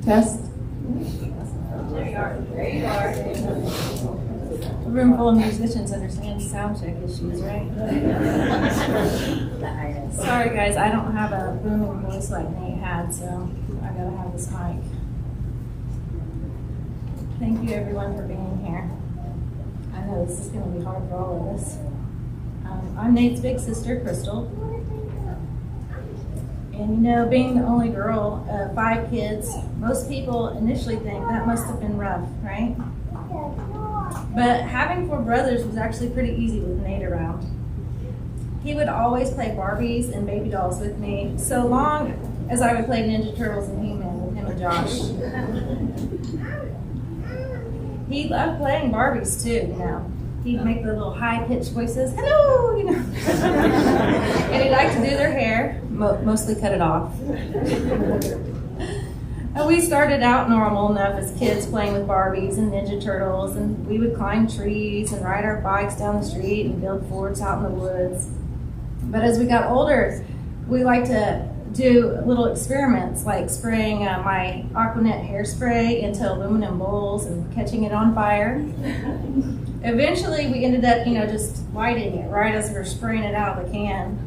Test. There you are. There you are. A room full of musicians understands sound check issues, right? Sorry guys, I don't have a booming voice like Nate had, so I gotta have this mic. Thank you everyone for being here. I know this is gonna be hard for all of us. I'm Nate's big sister, Crystal. And you know, being the only girl of 5 kids, most people initially think that must have been rough, right? But having 4 brothers was actually pretty easy with Nate around. He would always play Barbies and baby dolls with me, so long as I would play Ninja Turtles and He-Man with him and Josh. He loved playing Barbies too, you know. He'd make the little high-pitched voices, hello, you know. And he'd like to do their hair, mostly cut it off. And we started out normal enough as kids playing with Barbies and Ninja Turtles, and we would climb trees and ride our bikes down the street and build forts out in the woods. But as we got older, we liked to do little experiments like spraying my Aquanet hairspray into aluminum bowls and catching it on fire. Eventually, we ended up, you know, just lighting it right as we were spraying it out of the can.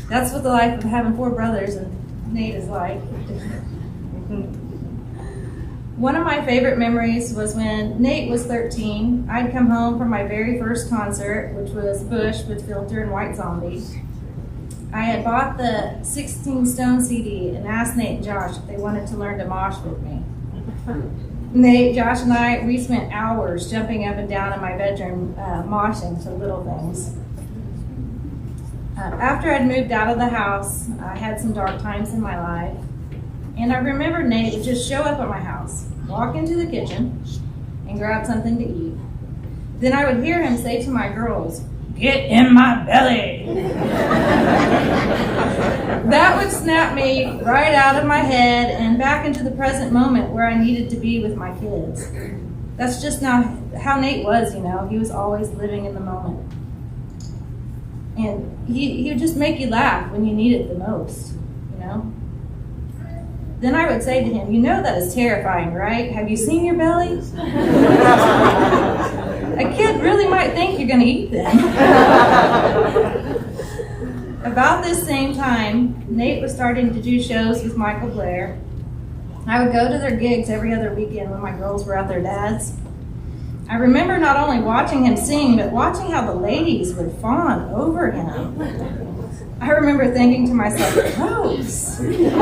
That's what the life of having 4 brothers and Nate is like. One of my favorite memories was when Nate was 13. I'd come home from my very first concert, which was Bush with Filter and White Zombie. I had bought the 16 Stone CD and asked Nate and Josh if they wanted to learn to mosh with me. Nate, Josh, and we spent hours jumping up and down in my bedroom moshing to Little Things. After I'd moved out of the house, I had some dark times in my life. And I remember Nate would just show up at my house, walk into the kitchen, and grab something to eat. Then I would hear him say to my girls, "Get in my belly." That would snap me right out of my head and back into the present moment where I needed to be with my kids. That's just not how Nate was, you know. He was always living in the moment. And he would just make you laugh when you need it the most, you know. Then I would say to him, "You know that is terrifying, right? Have you seen your belly?" A kid really might think you're going to eat them. About this same time, Nate was starting to do shows with Michael Blair. I would go to their gigs every other weekend when my girls were at their dad's. I remember not only watching him sing, but watching how the ladies would fawn over him. I remember thinking to myself, gross. That's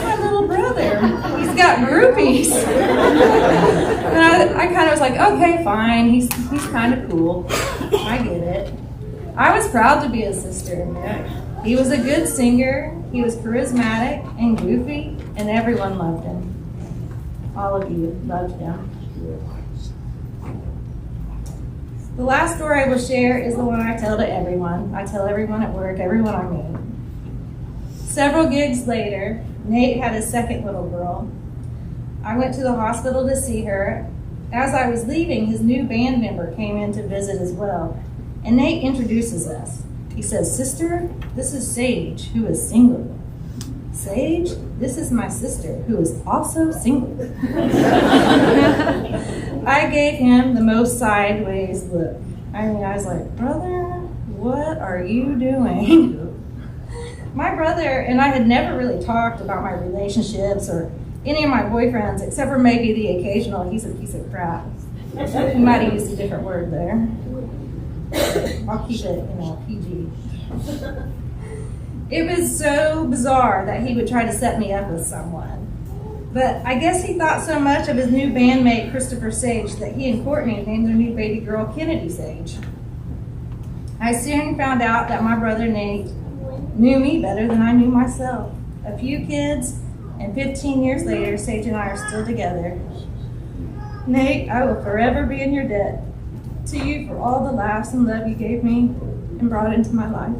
my little brother. He's got groupies. And I kind of was like, okay, fine. He's kind of cool. I get it. I was proud to be his sister. He was a good singer. He was charismatic and goofy, and everyone loved him. All of you loved him. The last story I will share is the one I tell to everyone. I tell everyone at work, everyone I meet. Several gigs later, Nate had his second little girl. I went to the hospital to see her. As I was leaving, his new band member came in to visit as well. And Nate introduces us. He says, "Sister, this is Sage, who is single. Sage, this is my sister, who is also single." I gave him the most sideways look. I mean, I was like, "Brother, what are you doing?" My brother and I had never really talked about my relationships or any of my boyfriends, except for maybe the occasional, "He's a piece of crap." He might have used a different word there. I'll keep it, PG. It was so bizarre that he would try to set me up with someone. But I guess he thought so much of his new bandmate, Christopher Sage, that he and Courtney named their new baby girl Kennedy Sage. I soon found out that my brother Nate knew me better than I knew myself. A few kids, and 15 years later, Sage and I are still together. Nate, I will forever be in your debt to you for all the laughs and love you gave me and brought into my life.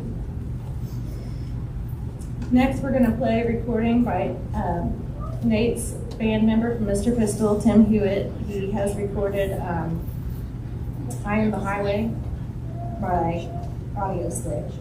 Next, we're going to play a recording by Nate's band member from Mr. Pistol, Tim Hewitt. He has recorded I Am the Highway by Audio Slave.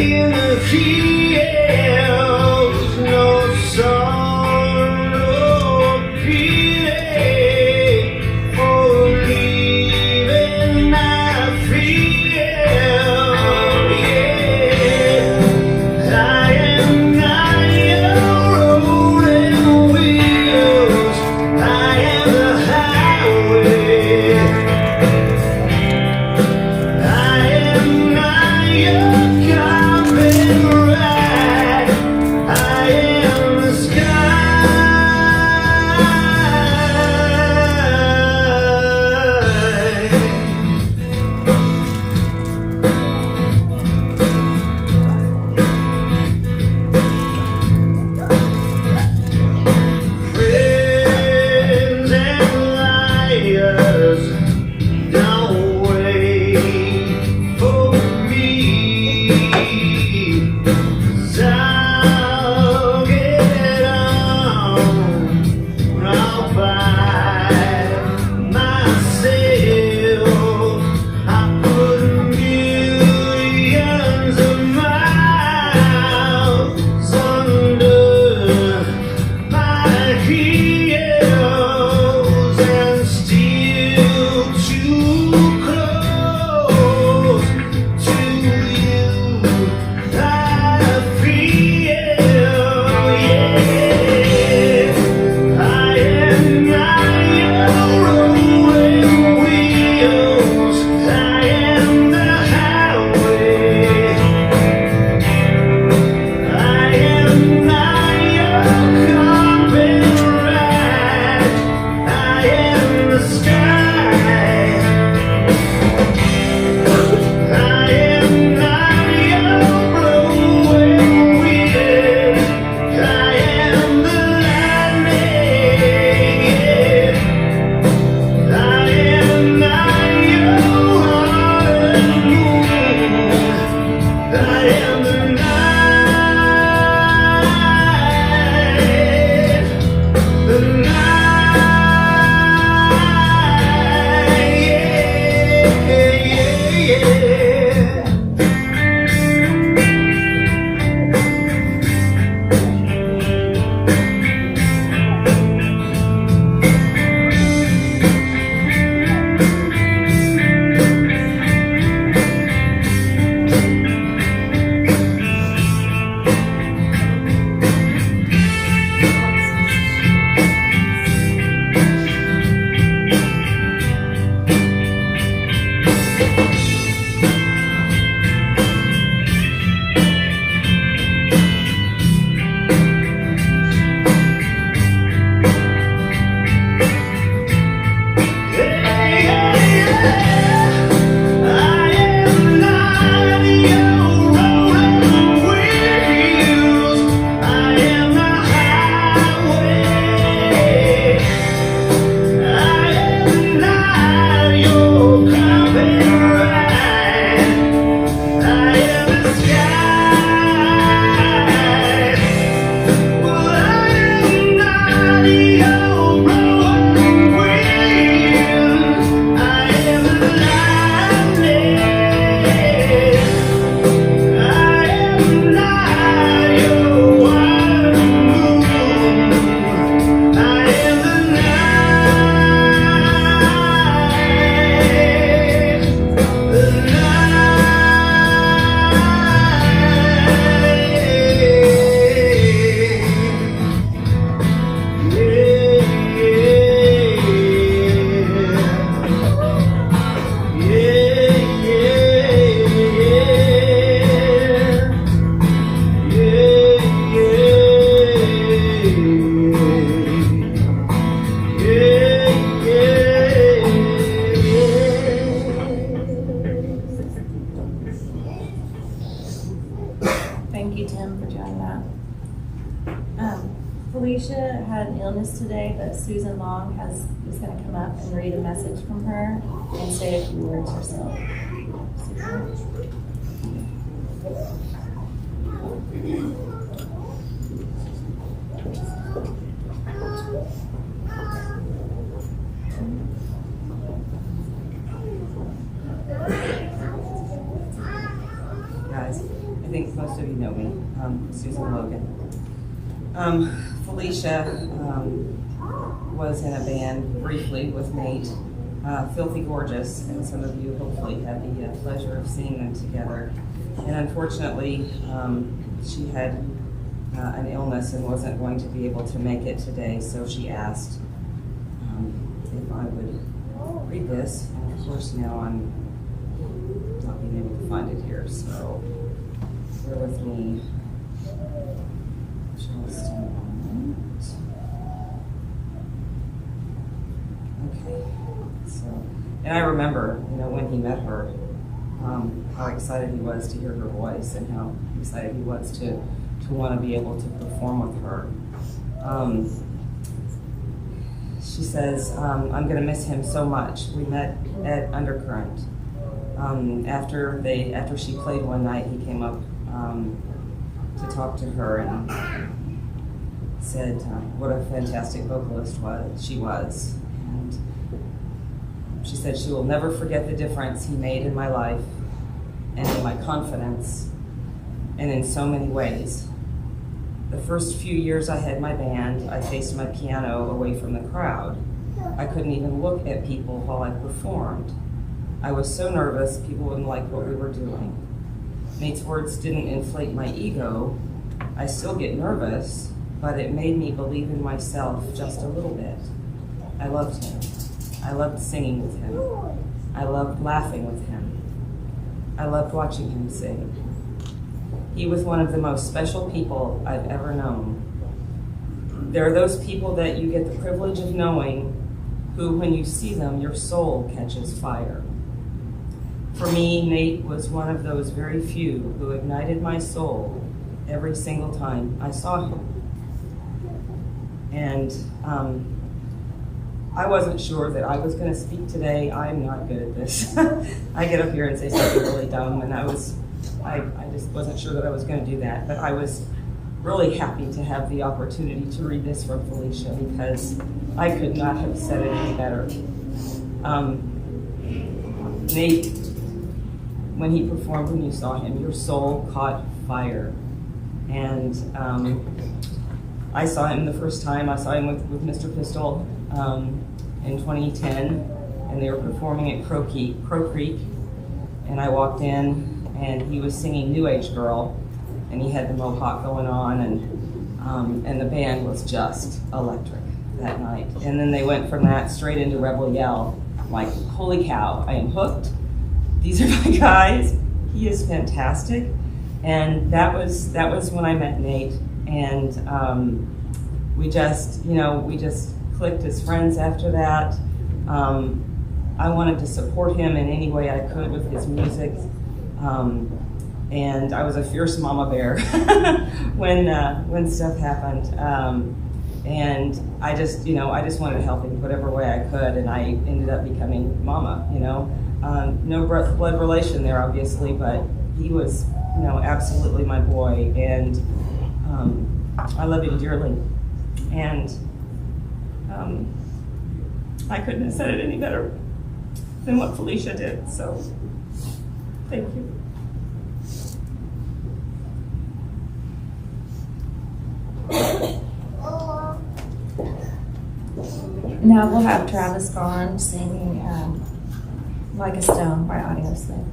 in the hills, no sorrow, pity, only even I feel, yeah. I am not your rolling wheels, I am the highway. I am not your carpet ride, I am the Friends and liars, don't wait for me, 'cause I'll get on, all by myself. I put millions of miles under my heels and still too close to you. I feel, yeah. I am not your rolling wheels, I am the highway. I am not your carpet ride, I am the sky. I am not your blowing wind, I am the lightning, yeah. I am not your heart and moon, I am the night, the night, yeah, yeah, yeah. Thank you, Tim, for doing that. Felicia had an illness today, but Susan Long is going to come up and read a message from her and say a few words herself. Guys, think most of you know me, Susan Logan. Felicia was in a band briefly with Nate, Filthy Gorgeous, and some of you hopefully had the pleasure of seeing them together. And unfortunately, she had an illness and wasn't going to be able to make it today, so she asked if I would read this. And of course now I'm not being able to find it here, so bear with me just a moment. Okay, so, and I remember, when he met her, how excited he was to hear her voice and how excited he was to want to be able to perform with her. She says, I'm going to miss him so much. We met at Undercurrent. After she played one night, he came up to talk to her and said what a fantastic vocalist she was. And she said she will never forget the difference he made in my life and in my confidence and in so many ways. The first few years I had my band, I faced my piano away from the crowd. I couldn't even look at people while I performed. I was so nervous people wouldn't like what we were doing. Nate's words didn't inflate my ego. I still get nervous, but it made me believe in myself just a little bit. I loved him. I loved singing with him. I loved laughing with him. I loved watching him sing. He was one of the most special people I've ever known. There are those people that you get the privilege of knowing who, when you see them, your soul catches fire. For me, Nate was one of those very few who ignited my soul every single time I saw him. And I wasn't sure that I was going to speak today. I'm not good at this. I get up here and say something really dumb, and I just wasn't sure that I was going to do that. But I was really happy to have the opportunity to read this from Felicia because I could not have said it any better. Nate, when he performed, when you saw him, your soul caught fire. And I saw him the first time. I saw him with Mr. Pistol in 2010, and they were performing at Crow Creek. And I walked in, and he was singing New Age Girl, and he had the mohawk going on, and the band was just electric that night. And then they went from that straight into Rebel Yell. I'm like, holy cow, I am hooked. These are my guys. He is fantastic. And that was when I met Nate, and we just clicked as friends after that. I wanted to support him in any way I could with his music. And I was a fierce mama bear when stuff happened. And I just wanted to help in whatever way I could, and I ended up becoming mama, No blood relation there, obviously, but he was, absolutely my boy, and I love him dearly. And I couldn't have said it any better than what Felicia did, so thank you. Now we'll have Travis Bond singing Like a Stone by Audio Slave.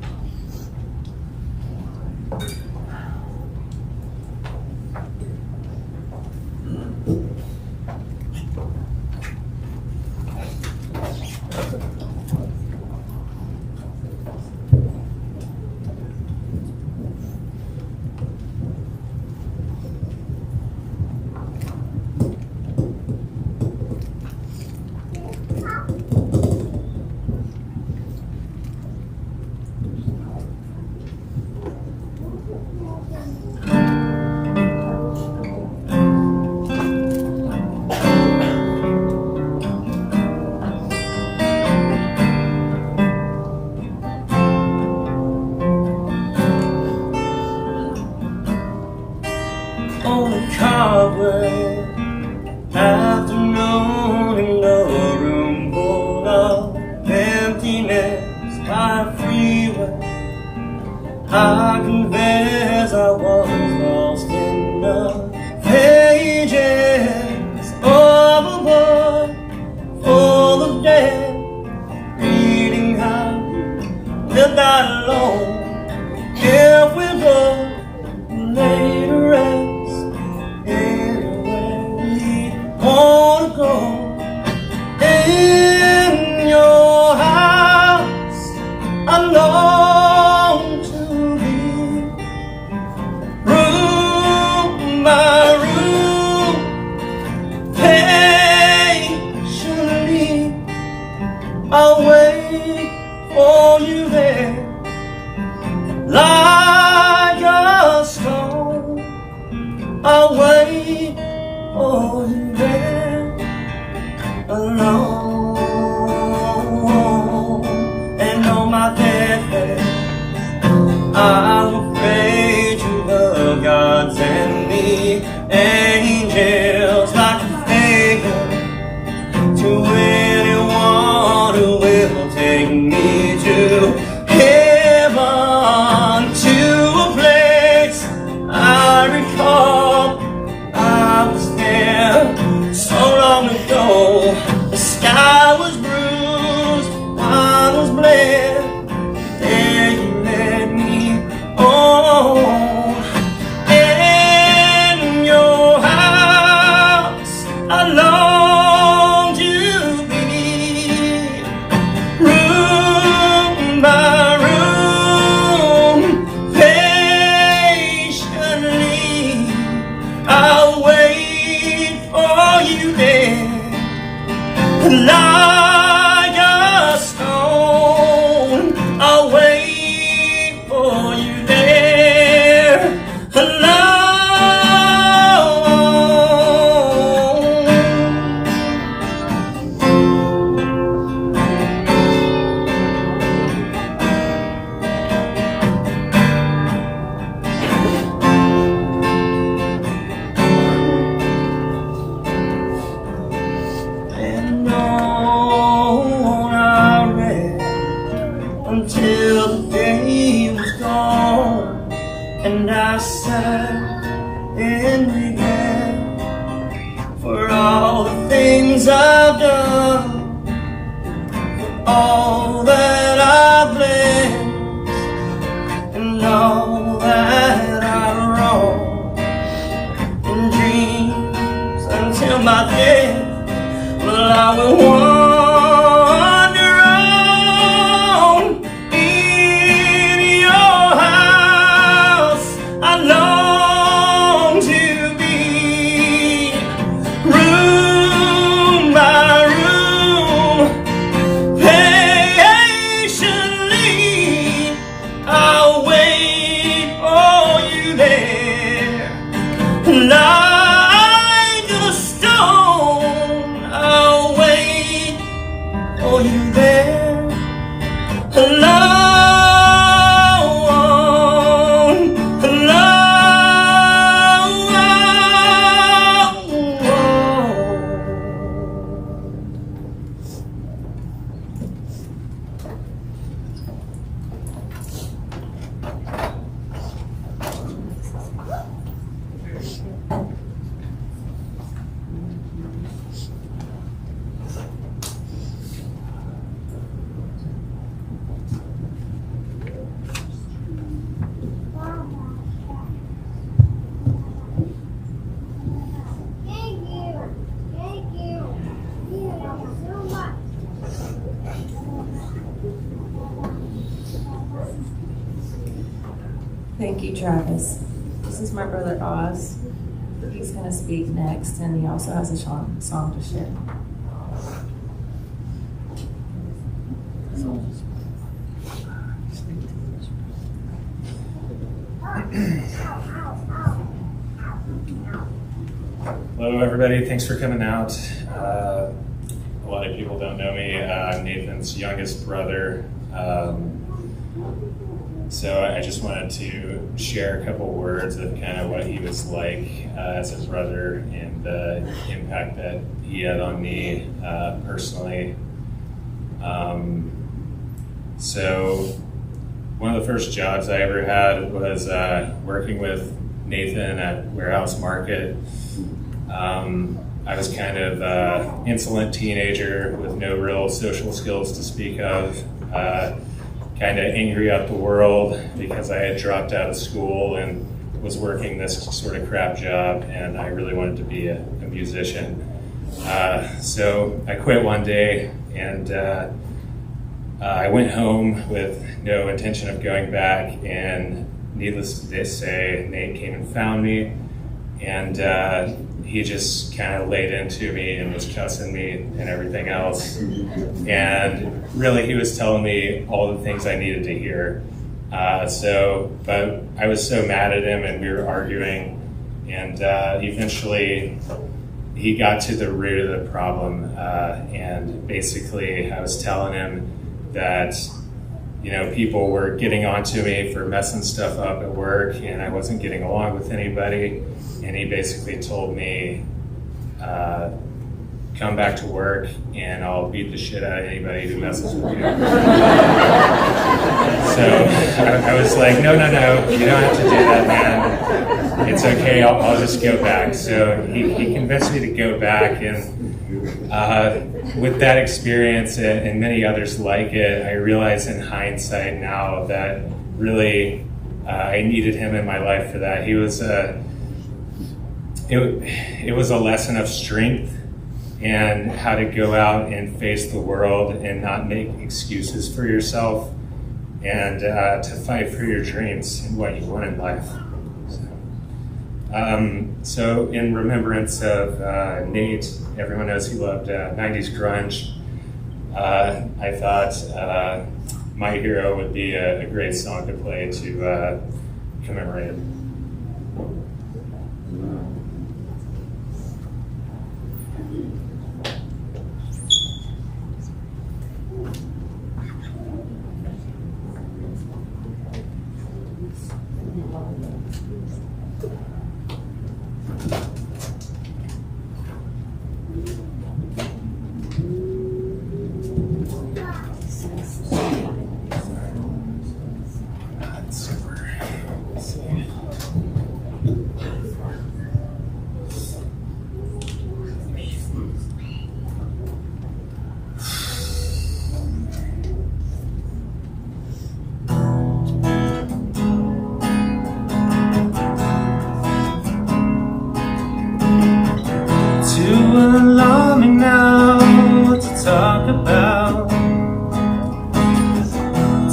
On the cobweb afternoon in a room full of emptiness by a freeway, I confess I was lost in the pages of a book full of death, reading how we'll die alone if we both lay to rest anywhere we wanna go. In your house I long to be, room by room, patiently I'll wait for you there, like a stone. I'll wait for you there alone. And on my deathbed I will pray to the gods and the angels, like a pagan to anyone who will take me to heaven, to a place I recall I was there so long ago. The sky was bruised, mine was bled, there you led me on. In your house I long to be, room by room, patiently I'll wait for you there, like a stone. I'll wait for you there alone. And on I read until the day was gone, and I sat in regret for all the things I've done, for all that I've blessed, and all that I wronged in dreams until my death. Well, I will wander on in your house. I long to be, room by room, patiently I'll wait for you there, like a stone. I'll wait for you there alone, Thank you, Travis. This is my brother Oz. He's going to speak next, and he also has a song to share. Hello, everybody. Thanks for coming out. A lot of people don't know me. I'm Nathan's youngest brother. So I just wanted to share a couple words of kind of what he was like as a brother and the impact that he had on me personally. So one of the first jobs I ever had was working with Nathan at Warehouse Market. I was kind of an insolent teenager with no real social skills to speak of, kind of angry at the world because I had dropped out of school and was working this sort of crap job, and I really wanted to be a musician. So I quit one day, and I went home with no intention of going back, and needless to say, Nate came and found me, and he just kind of laid into me and was cussing me and everything else. And really, he was telling me all the things I needed to hear. But I was so mad at him, and we were arguing, and eventually he got to the root of the problem. And basically, I was telling him that, you know, people were getting onto me for messing stuff up at work, and I wasn't getting along with anybody. And he basically told me, come back to work and I'll beat the shit out of anybody who messes with you. So I was like, no, you don't have to do that, man. It's okay, I'll just go back. So he convinced me to go back, and with that experience and many others like it, I realize in hindsight now that really I needed him in my life for that. He was it was a lesson of strength and how to go out and face the world and not make excuses for yourself, and to fight for your dreams and what you want in life. So in remembrance of Nate, everyone knows he loved 90s grunge. I thought My Hero would be a great song to play to commemorate it.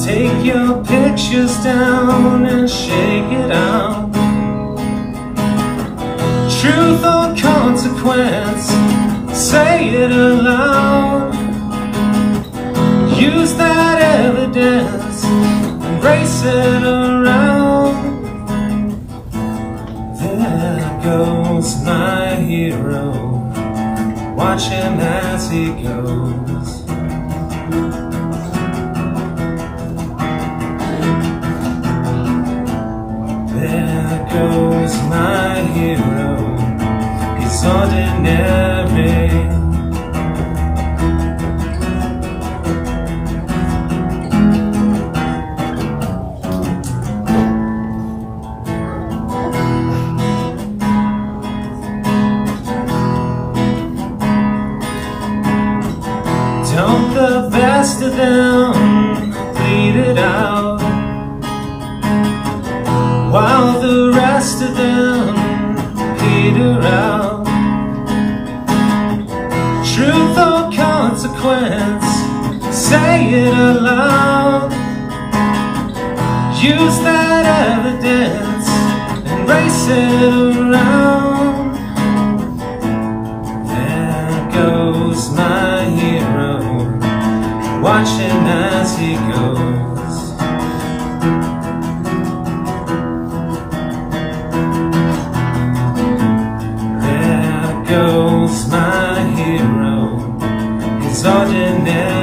Take your pictures down and shake it out. Truth or consequence, say it aloud. Use that evidence and race it around. There goes my hero, watch him as he goes. There goes my hero, he's ordinary. Don't the best of them bleed it out, while the rest of them peter out. Truth or consequence, say it aloud. Use that evidence and race it around. There goes my hero, watch him as he goes. There goes my hero, he's ordinary.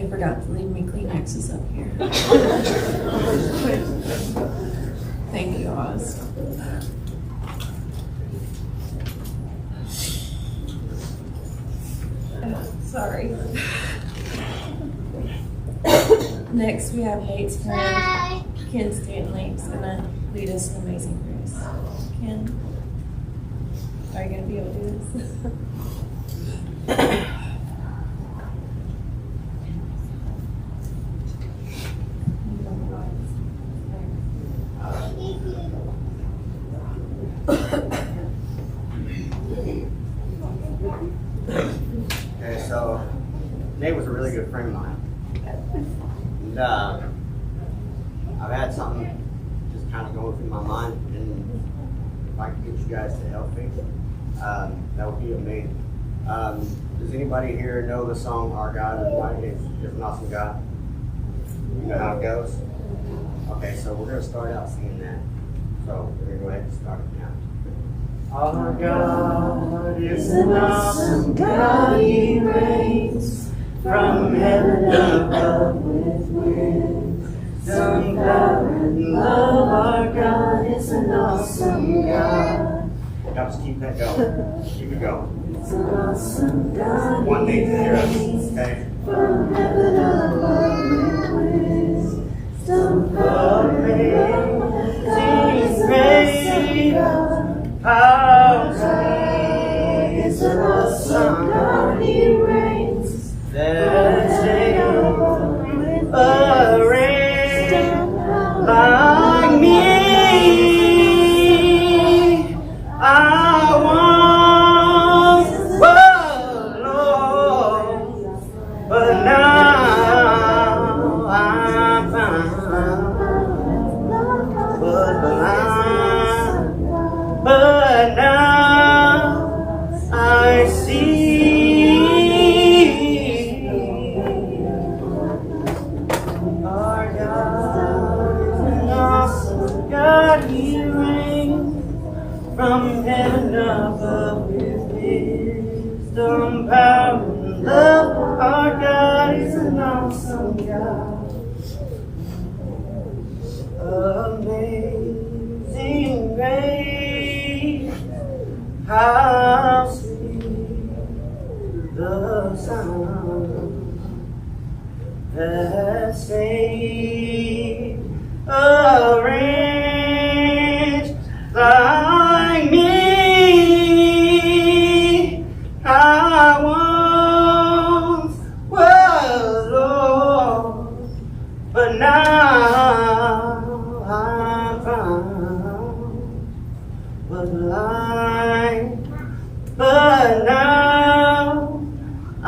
They forgot to leave me Kleenexes up here. Thank you, Oz. Sorry. Next, we have Nate's friend, Ken Stanley, who's gonna lead us in Amazing Grace. Ken, are you gonna be able to do this? Okay, so Nate was a really good friend of mine. And I've had something just kind of going through my mind, and if I could get you guys to help me, that would be amazing. Does anybody here know the song "Our God is an Awesome God"? You know how it goes? Okay, so we're going to start out singing that. So we're going to go ahead and start it now. Our God is an awesome God, He reigns from heaven above with wisdom, power, and love. Our God is an awesome God. Now just keep that going. Keep it going. It's an awesome God. One thing to hear us, okay? From heaven above with wisdom, power, and love. God is an awesome God. How sweet is an awesome God, He reigns. That day a reign like me. I once was lost, but now I'm found. Was blind, but now I see. Our God is an awesome God, He reigns from heaven above with wisdom, power, and love. Our God is an awesome God. Amazing grace, how sweet the sound that saved a wretch like me. I once was lost, but now I'm found. Was blind, but now I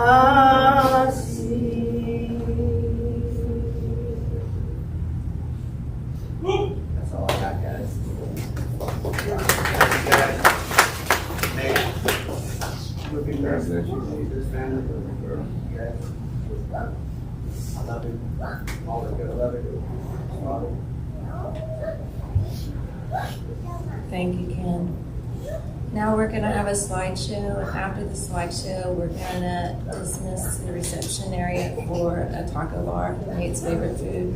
see. That's all I got, guys. Thank you, guys. Nate, would be nice that you this family. You guys, I love you. Always gonna love you. Father. Thank you, Ken. Now we're gonna have a slideshow, and after the slideshow, we're gonna dismiss the reception area for a taco bar, Nate's favorite food.